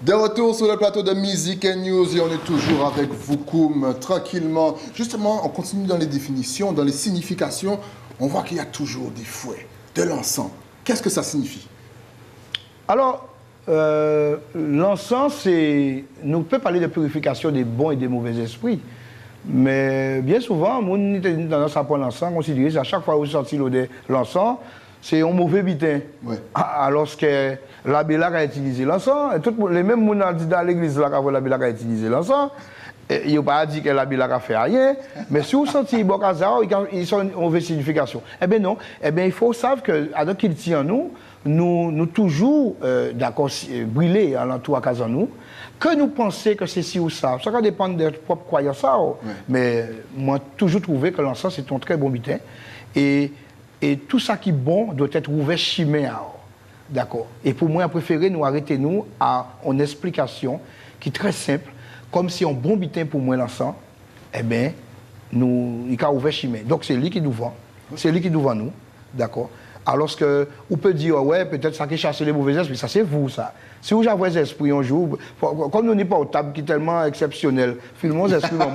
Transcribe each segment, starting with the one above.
De retour sur le plateau de Music and News et on est toujours avec vous, Koum, tranquillement. Justement, on continue dans les définitions, dans les significations. On voit qu'il y a toujours des fouets, de l'encens. Qu'est-ce que ça signifie? Alors, l'encens, nous peut parler de purification des bons et des mauvais esprits. Mais bien souvent, on a tendance à prendre l'encens, considérer à chaque fois où vous sortez l'encens, c'est un mauvais bitin. Ouais. Alors que l'abbé là a utilisé l'encens, les mêmes gens qui disent dans l'église là que l'abbé là a utilisé l'encens, il n'a pas dit que l'abbé là a fait rien, mais si vous sentez bon hasard, ils sont une mauvaise signification. Eh bien non, eh bien il faut savoir que alors qu'il tient nous toujours d'accord brûler à l'entour à casa nous, que nous pensons que c'est ci ou ça. Ça dépend de notre propre croyance, mais moi toujours trouvé que l'encens c'est un très bon bitin et tout ça qui est bon doit être ouvert chimère. D'accord. Et pour moi, je préfère nous arrêter nous à une explication qui est très simple, comme si un bon bitin pour moi l'encens, eh bien, il a ouvert chimère. Donc c'est lui qui nous vend. C'est lui qui nous vend nous. D'accord. Alors que, on peut dire, ouais, peut-être ça qui chasse les mauvais esprits, ça c'est vous, ça. Si vous avez des esprits un jour, comme nous n'est pas au table qui est tellement exceptionnel, filmons les esprits, moi.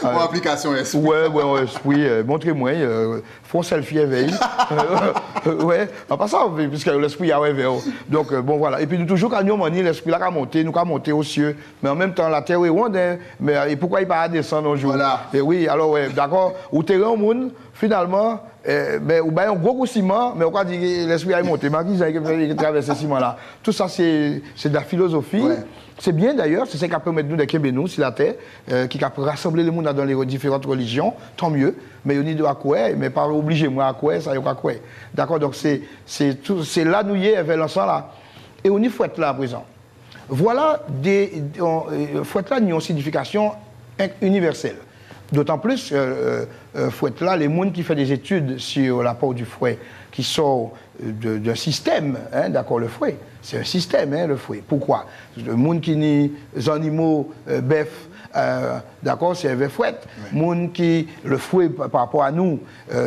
Mon application esprit. Ouais, esprit, montrez-moi, font selfie éveil. Ouais, pas ça, puisque l'esprit a éveillé. Donc, bon, voilà. Et puis, toujours, quand nous avons l'esprit là a monté, nous a monté aux cieux, mais en même temps, la terre est ronde, mais et pourquoi il ne pas descendre un jour? Voilà. Et oui, alors, ouais, d'accord, ou terrain au monde, finalement, mais ou bien un gros ciment, mais on va dire que l'esprit a monté, mais qui a traversé ce ciment-là. Tout ça, c'est de la philosophie. Ouais. C'est bien d'ailleurs, c'est ça qui permet de nous de sur la terre, qui a rassembler le monde dans les différentes religions, tant mieux. Mais on y doit quoi, mais pas obligé moi à quoi, ça y a quoi. D'accord, donc c'est là nous y est vers l'encens là. Et on y fouette là à présent. Voilà fouette là a une signification universelle. D'autant plus, fouette là, les gens qui font des études sur l'apport du fouet, qui sort d'un système, hein, d'accord, le fouet. C'est un système, hein, le fouet. Pourquoi? Le monde qui nie les animaux, bœuf, d'accord, c'est un fouet. Le monde qui, le fouet par rapport à nous,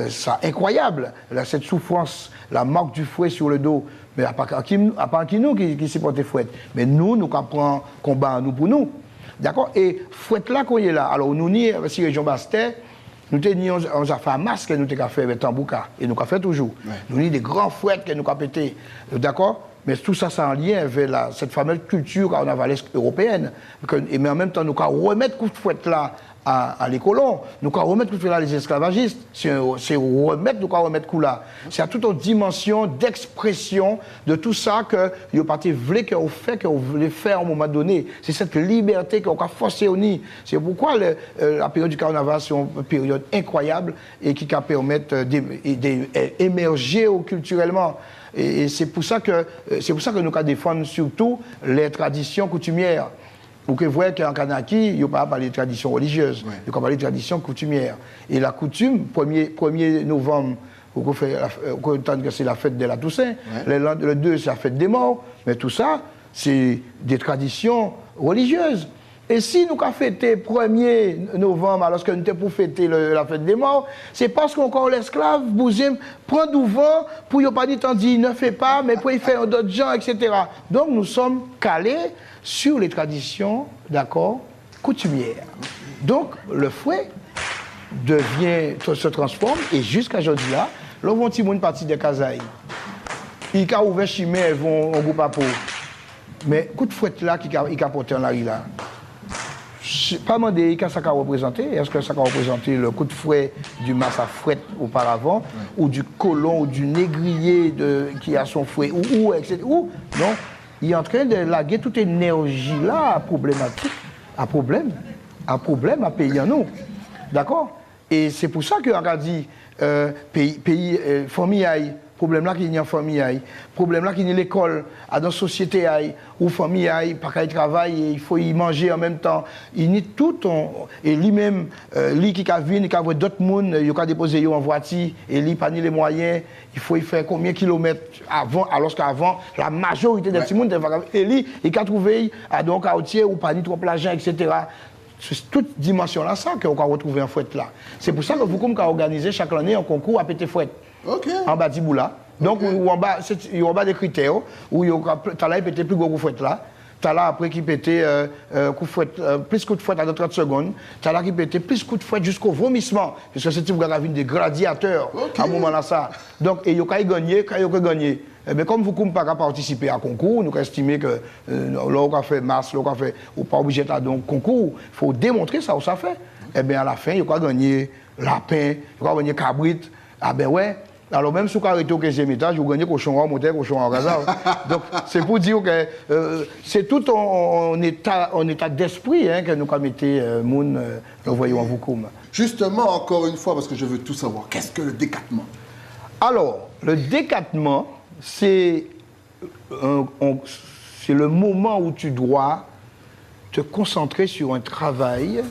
c'est incroyable. Là, cette souffrance, la marque du fouet sur le dos, mais à part qui nous qui supportent les fouettes. Mais nous prenons combat nous pour nous. D'accord? Et fouette là qu'on est là. Alors nous ni si région Bastet, nous on a fait un masque que nous avons fait avec Tambouka et nous avons fait toujours. Ouais. Nous avons des grands fouettes que nous avons pété. D'accord? Mais tout ça, c'est en lien avec cette fameuse culture carnavalesque européenne. Mais en même temps, nous avons remettre coup de fouette là à les colons, nous avons remettre coup de fouette là les esclavagistes. C'est remettre, nous avons remettre coup là. C'est à toute une dimension d'expression de tout ça que vous parti voulez que vous fait, que vous voulez faire à un moment donné. C'est cette liberté qu'on a forcé au nid. C'est pourquoi la période du carnaval, c'est une période incroyable et qui permet d'émerger culturellement. Et c'est pour ça que nous défendons surtout les traditions coutumières. Vous voyez qu'en Kanaki, il n'y a pas parlé de traditions religieuses, il y a parlé de traditions coutumières. Et la coutume, 1er novembre, vous entendez que c'est la fête de la Toussaint, le 2 c'est la fête des morts, mais tout ça, c'est des traditions religieuses. Et si nous avons fêté 1er novembre, alors que nous étions pour fêter la fête des morts, c'est parce qu'encore l'esclave, Bouzim, prend du vent pour ne pas dire ne fait pas, mais pour y faire d'autres gens, etc. Donc nous sommes calés sur les traditions, d'accord, coutumières. Donc le fouet se transforme, et jusqu'à aujourd'hui là, l'on va une partie des Kazaï. Ils ont ouvert chimère, ils vont au groupe à peau. Mais coup de fouet là, qui a porté en la rue là. Pas demander qu'est-ce que ça a représenté. Est-ce que ça a représenté le coup de fouet du masse à fouette auparavant, ou du colon, ou du négrier qui a son fouet, etc. Ou non, il est en train de laguer toute énergie là, problématique, à payer en nous. D'accord? Et c'est pour ça qu'on a dit famille aille. Problème là qu'il y a en famille, problème là qu'il y a l'école, dans la société, où famille, pas qu'il travaille, il faut y manger en même temps. Il y a tout, et lui-même, lui qui a vu, il a vu d'autres monde, il a déposé en voiture, et lui pas les moyens, il faut y faire combien de kilomètres avant, alors qu'avant, la majorité des petits monde, et lui, il a trouvé à donc quartier ou pas ni trop l'argent, etc. C'est toute dimension là ça qu'on a retrouvé en fouette là. C'est pour ça que vous comme organisé chaque année un concours à péter fouette. En bas d'Iboula. Donc, il y a en bas des critères où il y a peut-être plus gros fouette là. as là après qui pétait coup de fouette, plus coup de fouette à 30 secondes. Tu as là qui pétait plus coup de fouette jusqu'au vomissement. Parce que c'est la vie des gladiateurs à un moment-là. Ça. Donc, et il y a gagné, il y a gagné. Eh bien, comme vous ne pouvez pas participer à concours, nous estimons que l'on a fait masse, l'on a fait, ou pas obligé de donc concours, il faut démontrer ça où ça fait. Eh bien, à la fin, il y a gagné lapin, il y a gagné cabrit. Ah ben ouais. Alors même si vous arrêtez au 15e étage, vous gagnez cochon en montagne, cochon en gazard. Donc c'est pour dire que c'est tout en état d'esprit que nous avons mis nous voyons en Voukoum. Justement, encore une fois, parce que je veux tout savoir, qu'est-ce que le décattement? Alors, le décattement, c'est le moment où tu dois te concentrer sur un travail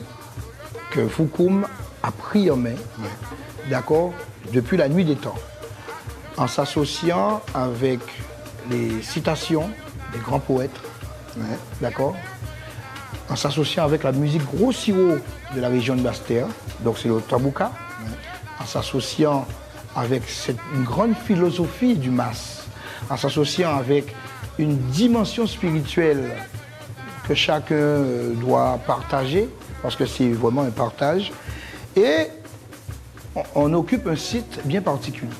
que Voukoum a pris en main, d'accord, depuis la nuit des temps, en s'associant avec les citations des grands poètes, d'accord, en s'associant avec la musique gros sirop de la région de Basse-Terre, donc c'est le Tambouka, en s'associant avec une grande philosophie du mas, en s'associant avec une dimension spirituelle que chacun doit partager, parce que c'est vraiment un partage, et on occupe un site bien particulier.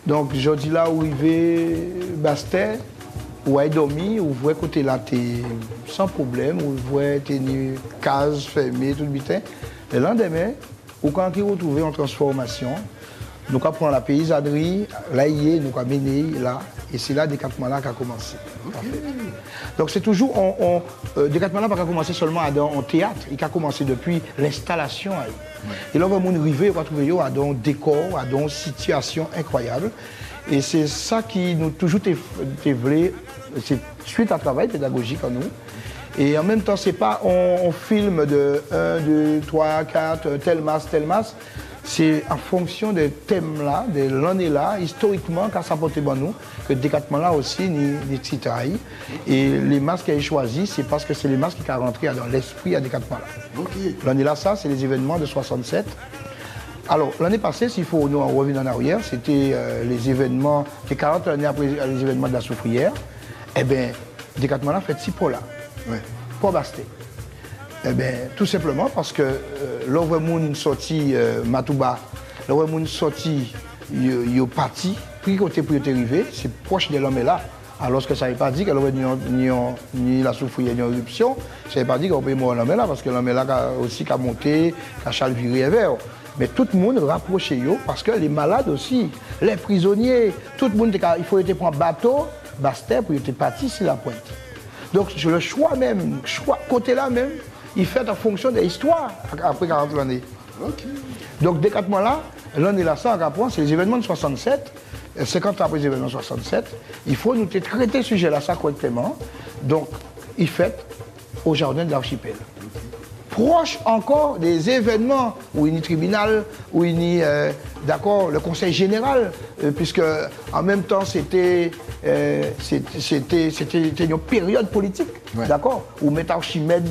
Donc, je dis là où il va Basse-Terre, où il dormi, où vous voyez côté là, sans problème, où vous voyez une case fermée, tout le bitin. Le lendemain, ou quand il retrouve en transformation, nous avons pris la paysannerie, là, nous avons mené là, et c'est là décattement là qui a commencé. Okay. Donc c'est toujours, décattement là n'a pas commencé seulement en théâtre, il a commencé depuis l'installation. Et là, on va arriver, on va trouver un décor, une situation incroyable. Et c'est ça qui nous toujours développé, c'est suite à un travail pédagogique en nous. Et en même temps, c'est pas on filme de 1, 2, 3, 4, tel masse. C'est en fonction des thèmes là, de l'année là, historiquement, quand ça portait bon nous, que le décattement là aussi, ni titraille. Et les masques qu'elle a choisis, c'est parce que c'est les masques qui sont rentrés dans l'esprit à décattement là. Okay. L'année là, ça, c'est les événements de 67. Alors, l'année passée, s'il faut nous revenir en arrière, c'était les événements, les 40 années après les événements de la Soufrière. Eh bien, le décattement là fait 6 pour là. Pour Basté. Eh bien, tout simplement parce que l'ouvre moun sorti Matouba, l'ouvre moun sorti yo parti, puis côté pour y arriver, c'est proche de l'homme là. Alors que ça ne veut pas dire qu'il ni la souffrière ni l'éruption, ça ne veut pas dire qu'on peut mourir l'homme là, parce que l'homme là aussi a monté, a chalviré vers. Mais tout le monde rapproche parce que les malades aussi, les prisonniers, tout le monde, il faut prendre bateau, Basse-Terre pour être parti sur la pointe. Donc le choix même, côté là même, il fait en fonction de l'histoire après 40 années. Okay. Donc, décattement là, l'année là, ça, c'est les événements de 67, 50 ans après les événements de 67. Il faut nous traiter ce sujet là, ça correctement. Donc, il fait au jardin de l'archipel. Proche encore des événements où il y a tribunal, où il y a le conseil général, puisque en même temps c'était une période politique, d'accord, où M. Archimède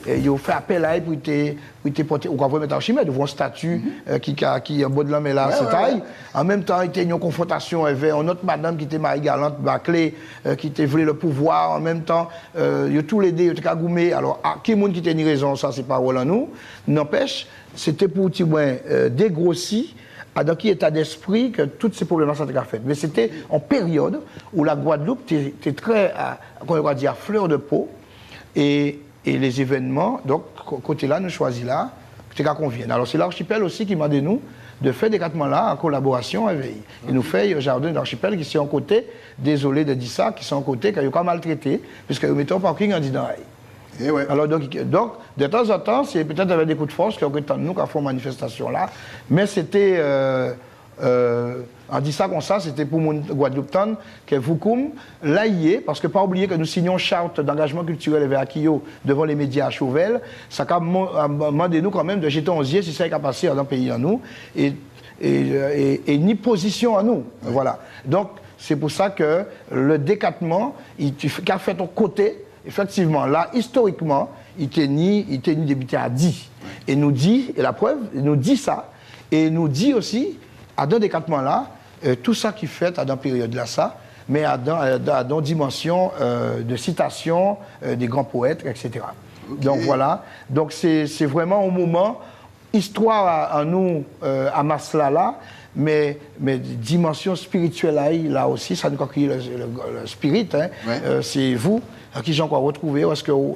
il a fait appel à elle pour te porter, ou quand vous M. Archimède, vous un statut qui est en bas de l'homme et là, c'est taille. En même temps, il y a une confrontation avec une autre madame qui était Marie-Galante Baclé, qui était voulu le pouvoir. En même temps, il y a tous les deux, il y a Kagoumé. Alors, qui est-ce qui a une raison, ça, c'est pas rôle en nous. N'empêche, c'était pour dégrossir dans quel état d'esprit que tous ces problèmes-là sont faits. Mais c'était en période où la Guadeloupe était très, on va dire, fleur de peau. Et les événements, donc, côté là, nous choisissons là, c'est qu'à convient. Alors, c'est l'archipel aussi qui m'a dit nous de faire des décattements-là en collaboration avec. Il nous fait le jardin de l'archipel qui sont en côté, désolé de dire ça, qui sont en côté, qui ont pas maltraité, puisque nous mettons parking en disant. Alors, donc, de temps en temps, c'est peut-être avec des coups de force qui ont été nous qui font manifestation là, mais c'était, on dit ça comme ça, c'était pour mon Guadeloupe que Voukoum l'aïe, parce que pas oublier que nous signons charte d'engagement culturel avec Akio devant les médias à Chauvel, ça a demandé nous quand même de jeter 11 si ça a passé dans le pays à nous, et ni position à nous. Voilà. Donc, c'est pour ça que le décattement, il a fait au côté. Effectivement, là, historiquement, il était débuté à 10. Et nous dit, et la preuve, il nous dit ça, et il nous dit aussi, à dans décattement là, tout ça qui fait à dans la période là, ça, mais à dans dimension de citation des grands poètes, etc. Okay. Donc voilà, donc c'est vraiment un moment, histoire à nous, à Masla là, mais dimension spirituelle là aussi, ça nous crée le spirit, hein, ouais. C'est vous qui j'ai encore retrouvé,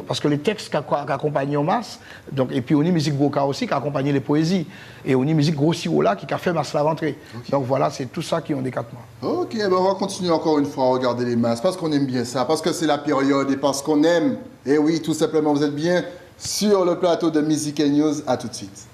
parce que les textes qui accompagnent en masse, donc, et puis on y musique Boka aussi qui accompagne les poésies, et on y musique Grossiro qui a fait masse la rentrée. Okay. Donc voilà, c'est tout ça qui ont des 4 mois. Ok, ben on va continuer encore une fois à regarder les masses, parce qu'on aime bien ça, parce que c'est la période et parce qu'on aime. Et oui, tout simplement, vous êtes bien sur le plateau de Music & News. À tout de suite.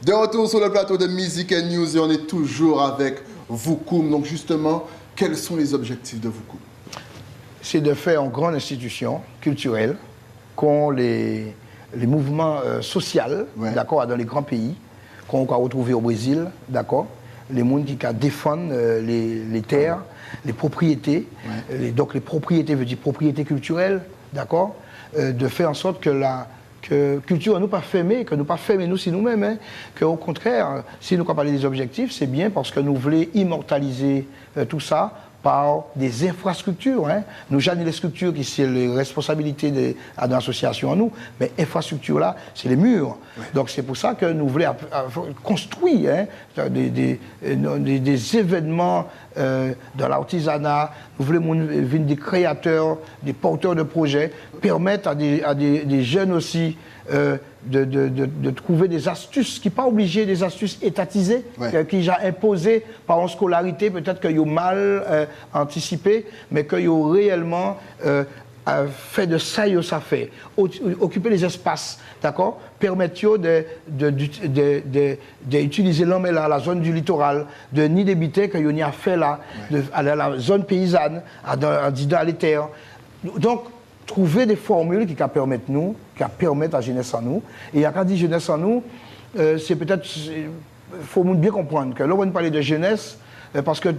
De retour sur le plateau de Music & News et on est toujours avec Voukoum. Donc justement, quels sont les objectifs de Voukoum? C'est de faire une grande institution culturelle qu'ont les mouvements sociaux, ouais. D'accord, dans les grands pays, qu'on va retrouver au Brésil, d'accord, les gens qui défendent les terres, les propriétés, ouais. Donc les propriétés veut dire propriété culturelle, d'accord, de faire en sorte que que culture nous pas fermée, que nous pas fermer nous si nous-mêmes, hein, qu'au contraire, si nous parlons des objectifs, c'est bien parce que nous voulons immortaliser tout ça par des infrastructures. Hein. Nous, j'ai les structures qui c'est les responsabilités de l'association à nous, mais infrastructures là, c'est les murs. Ouais. Donc c'est pour ça que nous voulons construire hein, des événements dans l'artisanat. Nous voulons venir des créateurs, des porteurs de projets, permettre à des jeunes aussi de trouver des astuces, qui ne sont pas obligés, des astuces étatisées, ouais. Qui sont imposées par une scolarité, peut-être qu'ils ont mal anticipé, mais qu'ils ont réellement fait de ça, ça fait. Occuper les espaces, d'accord? Permettre d'utiliser l'homme là, la zone du littoral, de ni d'habiter qu'il y a fait là, ouais. À la zone paysanne, dans les terres. Donc, trouver des formules qui permettent nous, qui permettent à la jeunesse en nous. Et quand on dit jeunesse en nous, c'est peut-être, il faut bien comprendre que là on parle de jeunesse, parce que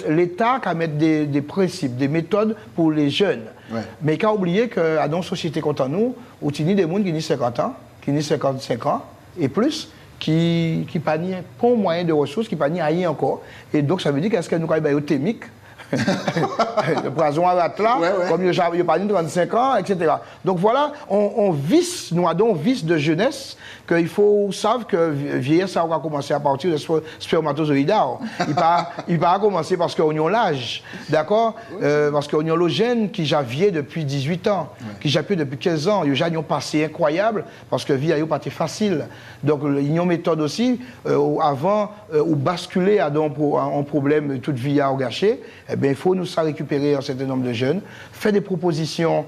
l'État a mis des principes, des méthodes pour les jeunes. Ouais. Mais quand oublier que dans une société comme nous, où il y a des gens qui ont 50 ans, qui ont 55 ans et plus, qui n'ont pas moyen de ressources, qui n'ont pas rien encore. Et donc ça veut dire qu'est-ce que nous avons thémique le poison à là, ouais, ouais. Comme il n'y a pas de 35 ans, etc. Donc voilà, on visse, nous avons un vice de jeunesse qu'il faut savoir que vieillir, ça va commencer à partir de spermatozoïdes. Il va commencer parce qu'on a l'âge, d'accord, parce qu'on a le gène qui a vieilli depuis 18 ans, ouais. Qui a depuis 15 ans. Il y a un passé incroyable parce que la vie n'a pas été facile. Donc il y a une méthode aussi, avant, ou basculer à un problème toute vie à gâcher. Eh bien, il faut nous récupérer un certain nombre de jeunes, faire des propositions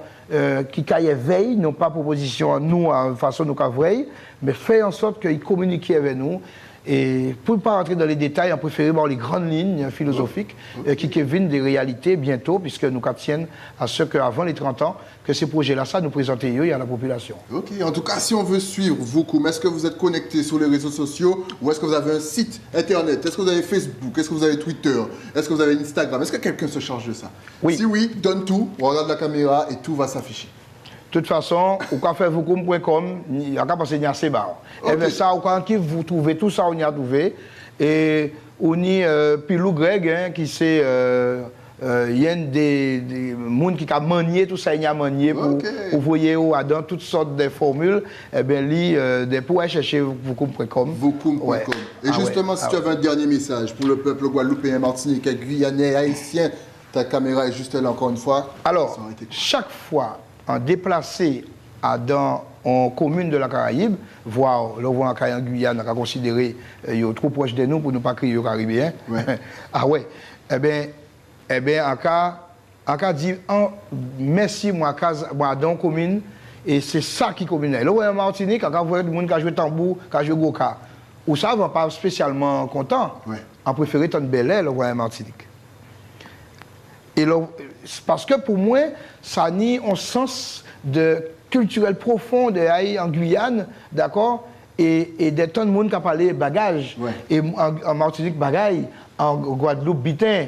qui caillent veille, non pas propositions à nous, en façon nous veille, mais faire en sorte qu'ils communiquent avec nous Et pour ne pas rentrer dans les détails, on préfère voir les grandes lignes philosophiques qui viennent des réalités bientôt, puisque nous tiennent à ce qu'avant les 30 ans, que ces projets-là, ça nous présentait à la population. Ok, en tout cas, si on veut suivre Voukoum, est-ce que vous êtes connecté sur les réseaux sociaux ou est-ce que vous avez un site internet? Est-ce que vous avez Facebook? Est-ce que vous avez Twitter? Est-ce que vous avez Instagram? Est-ce que quelqu'un se charge de ça? Oui. Si oui, donne tout, on regarde la caméra et tout va s'afficher. De toute façon, au café Voukoum.com, il y a qu'à passer à Sébar. Et bien ça, quand vous trouvez tout ça, on y a trouvé. Et on y a Pilou Greg, qui c'est. Il y a des gens qui ont manié tout ça, il y a manié pour voyer dans toutes sortes de formules. Eh bien, vous pouvez chercher Voukoum.com. Voukoum.com. Ouais. Et justement, si tu avais un dernier message pour le peuple guadeloupéen, martiniquais, guyanais, haïtien, ta caméra est juste là encore une fois. Alors, chaque fois, en déplacé dans une commune de la Caraïbe, voire en Guyane, on a considéré qu'il est trop proche de nous pour ne pas crier aux Caribéens. Ouais. Ah ouais. Eh bien, en cas dit merci moi dans la commune et c'est ça qui commune. Là en Martinique, quand vous voyez des gens qui jouent tambour, qui jouent goka, ou ça va pas spécialement content. Ouais. On préfère ton bel air en Martinique. Et là, parce que pour moi, ça nie un sens de culturel profond de en Guyane, d'accord, et des tonnes de monde qui a parlé bagage, et en Martinique bagaille, en Guadeloupe bitin,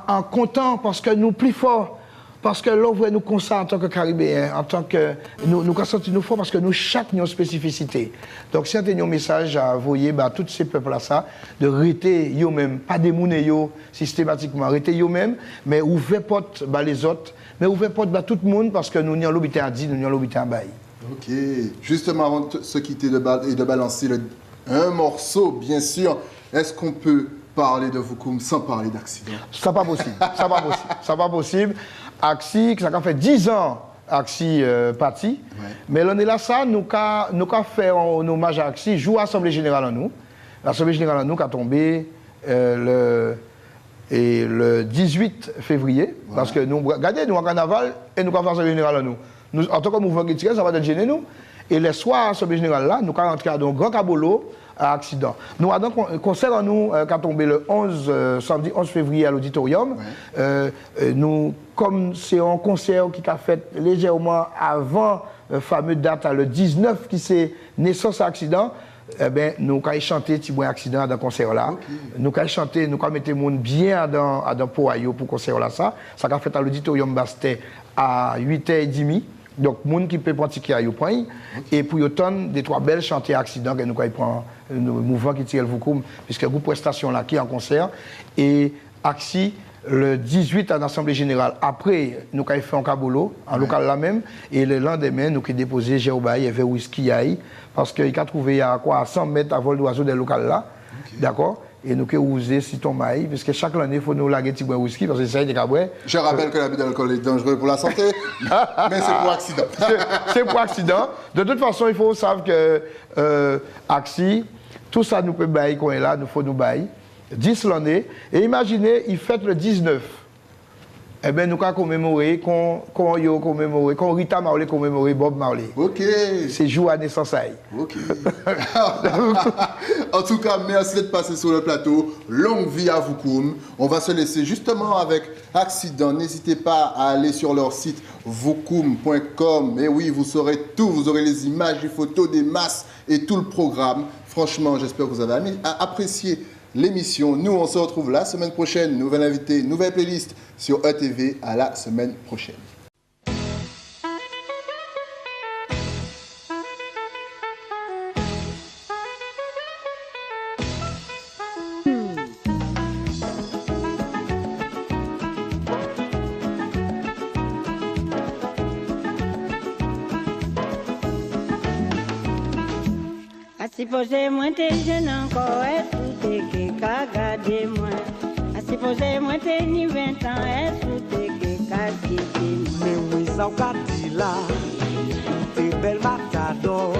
en content parce que nous plus forts, parce que l'on nous constate en tant que Caribéens, en tant que nous consentons nous forts parce que nous chaque une spécificité. Donc c'est un message à envoyer à tous ces peuples là ça, de rester eux-mêmes, pas démouner eux systématiquement, rester eux-mêmes, mais ouvrir porte les autres, mais ouvrir porte tout le monde parce que nous n'y avons l'obité à dire, nous n'y avons l'obité à bailler. Ok, justement avant de se quitter et de balancer un morceau, bien sûr, est-ce qu'on peut parler de Voukoum sans parler d'accident? Ça pas possible, ça pas possible, ça pas possible. Axi, ça a fait 10 ans Axi parti, mais l'année là ça, nous avons fait un hommage à Axi, joue à l'Assemblée Générale en nous. L'Assemblée Générale en nous qui a tombé le 18 février, parce que nous, regardez, nous en carnaval et nous avons fait l'Assemblée Générale en nous. Nous, en tant que mouvement culturel, ça va être gêner nous. Et le soir, à l'Assemblée Générale là, nous avons rentré dans un grand cabolo à accident. Nous avons un concert en nous qui a tombé le samedi 11 février à l'auditorium. Nous, comme c'est un concert qui a fait légèrement avant la fameuse date, le 19 qui c'est naissance à accident, eh ben, nous avons chanté petit bon accident dans le concert là. Nous avons chanté, nous avons mis le monde bien dans Poayo pour le concert là. Ça a fait à l'auditorium Bastet à 8h30. Donc, les gens qui peuvent pratiquer à point. Et pour autant, des trois belles chantiers accidents que nous avons le mouvement qui tire le Voukoum, puisque vous prestation là qui est en concert. Et Axi, le 18 à l'Assemblée Générale, après, nous avons fait un cabolo, en local là même. Et le lendemain, nous avons déposé Géobaï et vers Whisky Aïe, parce qu'il a trouvé à 100 mètres à vol d'oiseau des locales là. D'accord? Et nous avons usé Citon Maï, parce que chaque année, il faut nous laguer petit whisky, parce que c'est ça des cabouets. Je rappelle que l'abus d'alcool est dangereux pour la santé, mais c'est pour accident. C'est pour accident. De toute façon, il faut savoir que Axi, tout ça nous peut bailler quand on est là, nous faut nous bailler. 10 l'année. Et imaginez, il fête le 19. Eh bien, nous avons commémoré, quand Rita Marley commémoré Bob Marley. Ok. C'est jour à naissance. Ok. En tout cas, merci d'être passé sur le plateau. Longue vie à Voukoum. On va se laisser justement avec Accident. N'hésitez pas à aller sur leur site voukoum.com. Et oui, vous saurez tout. Vous aurez les images, les photos, des masses et tout le programme. Franchement, j'espère que vous avez apprécié l'émission. Nous, on se retrouve la semaine prochaine. Nouvel invité, nouvelle playlist sur ETV. À la semaine prochaine. Si posé moi t'es jeune encore, est-ce que t'es qu'à garder moi? Si posé moi t'es ni 20 ans, est-ce que t'es qu'à quitter moi? Mais oui, ça qu'a dit là, t'es belle matador,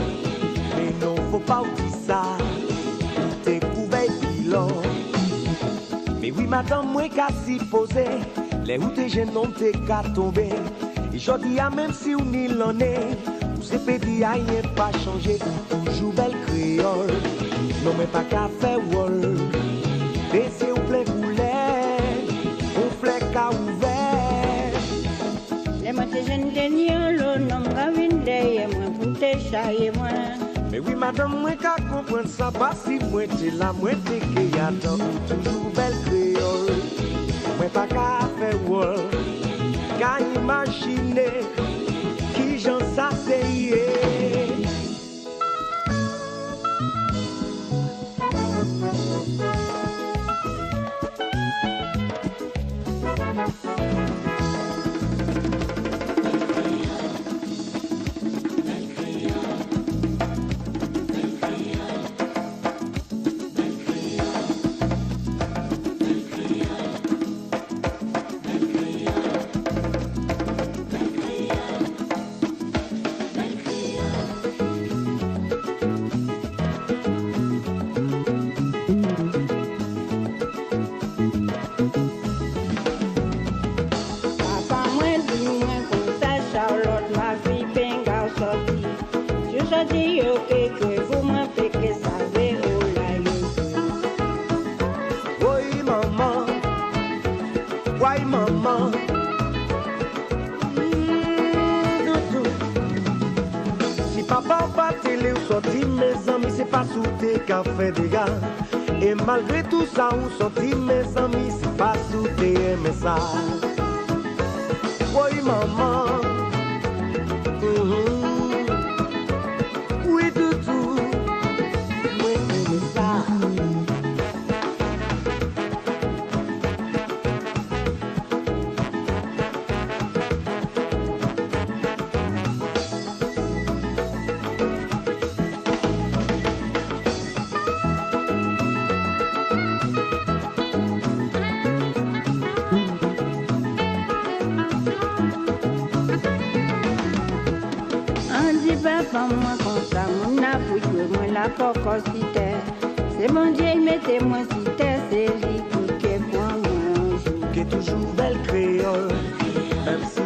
mais non faut pas oublier ça, t'es couvert pilon. Mais oui, madame, moi qu'a si posé, les où t'es jeune non t'es qu'à tomber. Et je dis à même si on y l'en est. C'est petit, rien pas changé, toujours belle créole. non mais pas qu'à faire wall. Laissez ou plein couler, on flèche qu'à ouvert. Les montées jeunes derniers, l'eau non gavine derrière moi pour te chailler moi. Mais oui madame, moi qu'à comprendre ça, pas si moi t'es là, moi t'es qu'il y a dans toujours belle créole. Moi pas qu'à faire wall, qu'à imaginer qui j'en s'asseye. Et malgré tout ça, où sorti mes amis, c'est pas sous tes messages. Oui, maman. Oui, toutou. Oui, ça. Papa, moi, comme ça, mon apouille, moi, la poco, si t'es. C'est bon Dieu, mettez-moi, si t'es, c'est lui qui est pour moi. Qui est toujours belle créole, même si